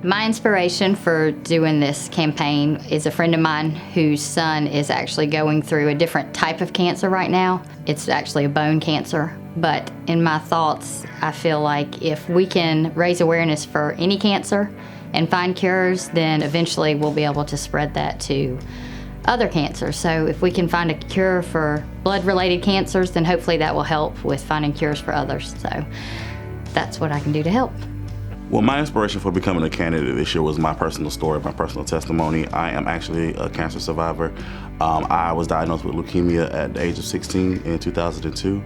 My inspiration for doing this campaign is a friend of mine whose son is actually going through a different type of cancer right now. It's actually a bone cancer. But in my thoughts, I feel like if we can raise awareness for any cancer and find cures, then eventually we'll be able to spread that to other cancers. So if we can find a cure for blood-related cancers, then hopefully that will help with finding cures for others. So that's what I can do to help. Well, my inspiration for becoming a candidate this year was my personal story, my personal testimony. I am actually a cancer survivor. I was diagnosed with leukemia at the age of 16 in 2002.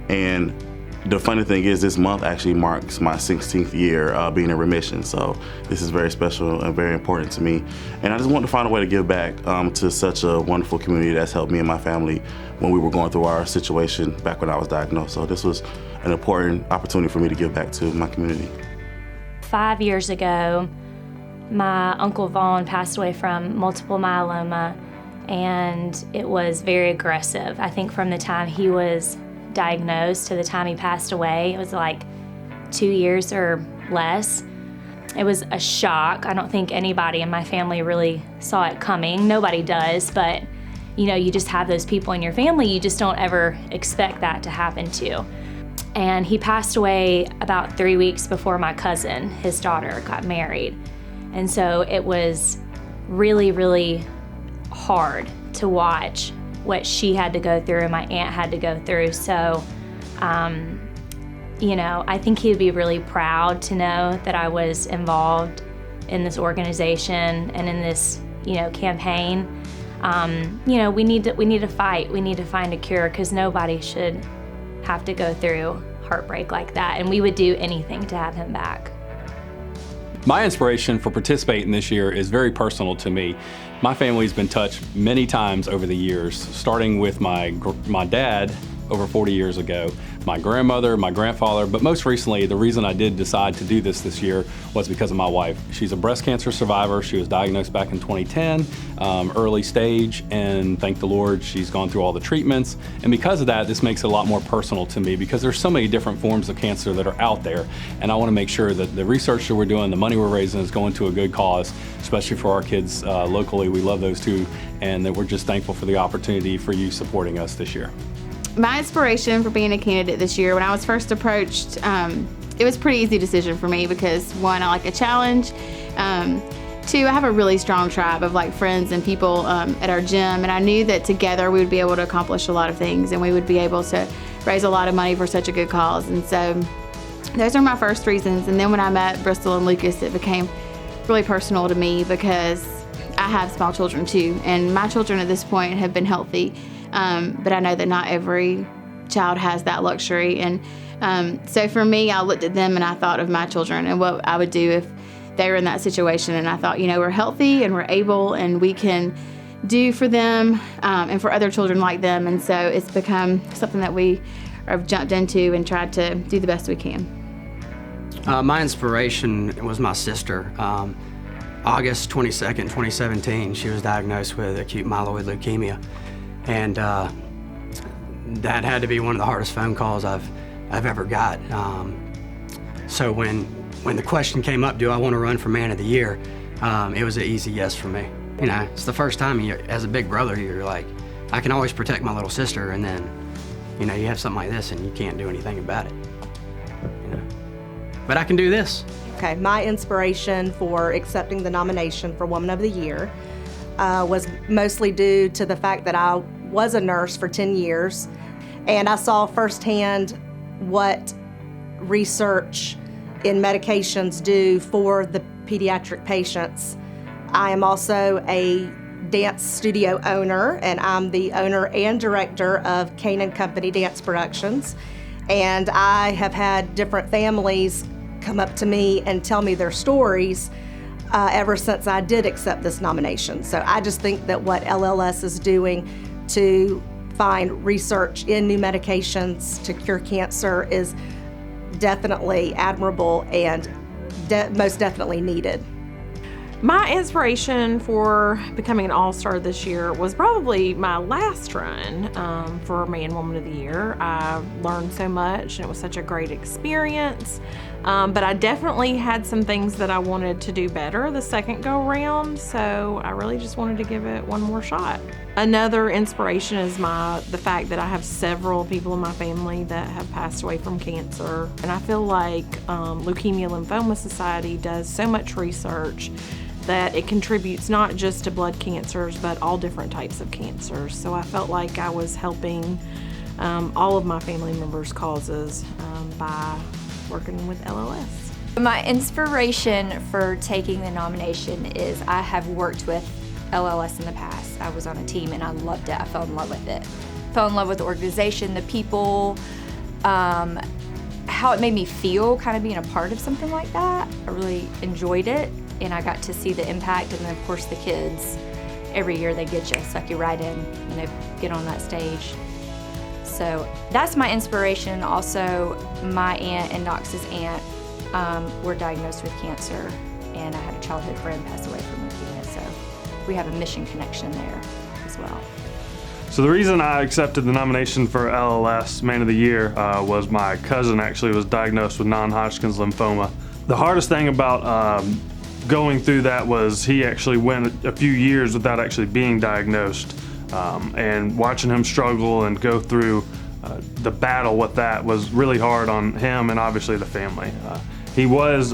And the funny thing is, this month actually marks my 16th year being in remission. So this is very special and very important to me. And I just want to find a way to give back to such a wonderful community that's helped me and my family when we were going through our situation back when I was diagnosed. So this was an important opportunity for me to give back to my community. 5 years ago, my Uncle Vaughn passed away from multiple myeloma, and it was very aggressive. I think from the time he was diagnosed to the time he passed away, it was like 2 years or less. It was a shock. I don't think anybody in my family really saw it coming. Nobody does, but you just have those people in your family you just don't ever expect that to happen to. And he passed away about 3 weeks before my cousin, his daughter, got married. And so it was really, really hard to watch what she had to go through and my aunt had to go through. So, I think he would be really proud to know that I was involved in this organization and in this, campaign. We need to fight. We need to find a cure, because nobody should have to go through heartbreak like that, and we would do anything to have him back. My inspiration for participating this year is very personal to me. My family's been touched many times over the years, starting with my dad over 40 years ago, my grandmother, my grandfather, but most recently, the reason I did decide to do this year was because of my wife. She's a breast cancer survivor. She was diagnosed back in 2010, early stage, and thank the Lord, she's gone through all the treatments. And because of that, this makes it a lot more personal to me, because there's so many different forms of cancer that are out there, and I want to make sure that the research that we're doing, the money we're raising, is going to a good cause, especially for our kids locally. We love those too, and that we're just thankful for the opportunity for you supporting us this year. My inspiration for being a candidate this year, when I was first approached, it was a pretty easy decision for me because, one, I like a challenge. Two, I have a really strong tribe of friends and people at our gym, and I knew that together we would be able to accomplish a lot of things, and we would be able to raise a lot of money for such a good cause. And so those are my first reasons. And then when I met Bristol and Lucas, it became really personal to me because I have small children too, and my children at this point have been healthy. But I know that not every child has that luxury. And so for me, I looked at them and I thought of my children and what I would do if they were in that situation. And I thought, we're healthy and we're able and we can do for them and for other children like them. And so it's become something that we have jumped into and tried to do the best we can. My inspiration was my sister. August 22nd, 2017, she was diagnosed with acute myeloid leukemia. And that had to be one of the hardest phone calls I've ever got. So when the question came up, do I want to run for Man of the Year, it was an easy yes for me. It's the first time as a big brother, you're like, I can always protect my little sister, and then, you have something like this and you can't do anything about it. But I can do this. Okay, my inspiration for accepting the nomination for Woman of the Year was mostly due to the fact that I was a nurse for 10 years, and I saw firsthand what research in medications do for the pediatric patients. I am also a dance studio owner, and I'm the owner and director of Kane & Company Dance Productions, and I have had different families come up to me and tell me their stories ever since I did accept this nomination. So I just think that what LLS is doing to find research in new medications to cure cancer is definitely admirable and most definitely needed. My inspiration for becoming an all-star this year was probably my last run for Man Woman of the Year. I learned so much and it was such a great experience. But I definitely had some things that I wanted to do better the second go around, so I really just wanted to give it one more shot. Another inspiration is the fact that I have several people in my family that have passed away from cancer, and I feel like Leukemia Lymphoma Society does so much research that it contributes not just to blood cancers, but all different types of cancers. So I felt like I was helping all of my family members' causes by working with LLS. My inspiration for taking the nomination is I have worked with LLS in the past. I was on a team and I loved it. I fell in love with it. Fell in love with the organization, the people, how it made me feel kind of being a part of something like that. I really enjoyed it, and I got to see the impact, and then of course the kids, every year they get you, suck you right in when they get on that stage. So that's my inspiration. Also, my aunt and Knox's aunt were diagnosed with cancer, and I had a childhood friend pass away from leukemia, so we have a mission connection there as well. So the reason I accepted the nomination for LLS Man of the Year was my cousin actually was diagnosed with non-Hodgkin's lymphoma. The hardest thing about going through that was he actually went a few years without actually being diagnosed. And watching him struggle and go through the battle with that was really hard on him and obviously the family. He was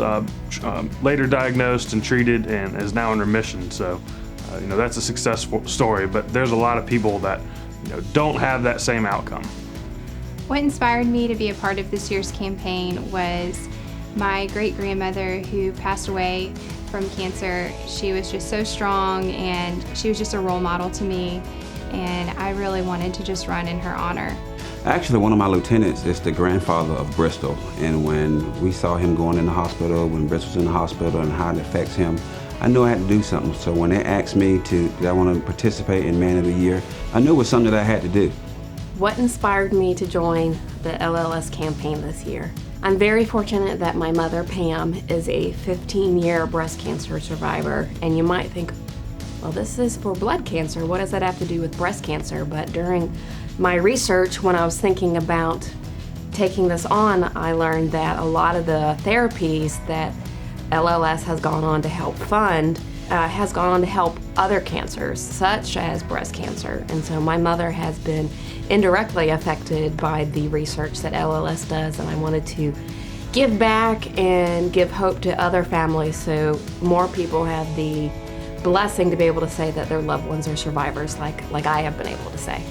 later diagnosed and treated and is now in remission, so that's a successful story, but there's a lot of people that don't have that same outcome. What inspired me to be a part of this year's campaign was my great-grandmother who passed away from cancer. She was just so strong, and she was just a role model to me, and I really wanted to just run in her honor. Actually, one of my lieutenants is the grandfather of Bristol, and when we saw him going in the hospital, when Bristol's in the hospital and how it affects him, I knew I had to do something. So when they asked me did I want to participate in Man of the Year, I knew it was something that I had to do. What inspired me to join the LLS campaign this year? I'm very fortunate that my mother, Pam, is a 15-year breast cancer survivor, and you might think, well, this is for blood cancer. What does that have to do with breast cancer? But during my research, when I was thinking about taking this on, I learned that a lot of the therapies that LLS has gone on to help fund has gone on to help other cancers, such as breast cancer. And so my mother has been indirectly affected by the research that LLS does, and I wanted to give back and give hope to other families so more people have the blessing to be able to say that their loved ones are survivors like I have been able to say.